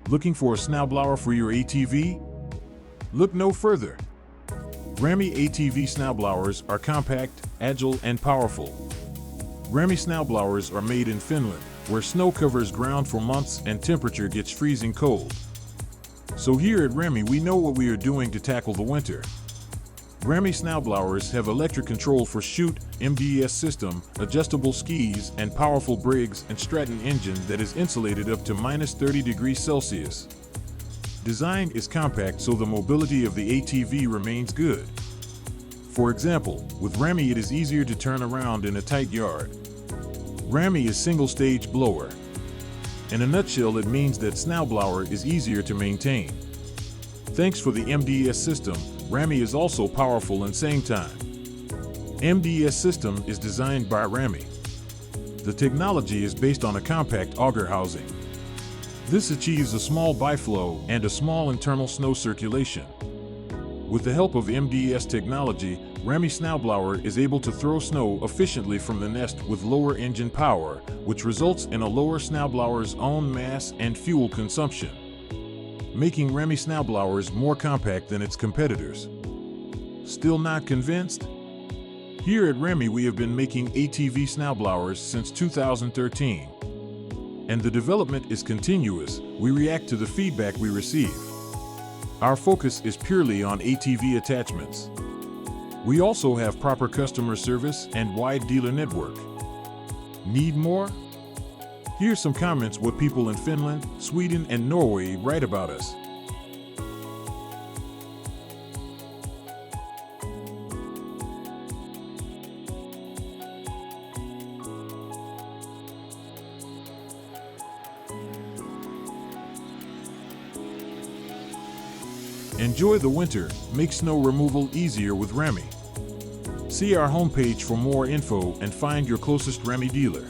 Looking for a snowblower for your ATV? Look no further. Rammy ATV Snowblowers are compact, agile, and powerful. Rammy Snowblowers are made in Finland, where snow covers ground for months and temperature gets freezing cold. So here at Rammy, we know what we are doing to tackle the winter. Rammy Snowblowers have electric control for chute, MDS system, adjustable skis, and powerful Briggs and Stratton engine that is insulated up to -30 degrees Celsius. Design is compact so the mobility of the ATV remains good. For example, with Rammy it is easier to turn around in a tight yard. Rammy is single-stage blower. In a nutshell, it means that snowblower is easier to maintain. Thanks for the MDS system, Rammy is also powerful in same time. MDS system is designed by Rammy. The technology is based on a compact auger housing. This achieves a small biflow and a small internal snow circulation. With the help of MDS technology, Rammy Snowblower is able to throw snow efficiently from the nest with lower engine power, which results in a lower snowblower's own mass and fuel consumption, making Rammy Snowblowers more compact than its competitors. Still not convinced? Here at Rammy we have been making ATV Snowblowers since 2013. And the development is continuous. We react to the feedback we receive. Our focus is purely on ATV attachments. We also have proper customer service and wide dealer network. Need more? Here's some comments what people in Finland, Sweden, and Norway write about us. Enjoy the winter, make snow removal easier with Rammy. See our homepage for more info and find your closest Rammy dealer.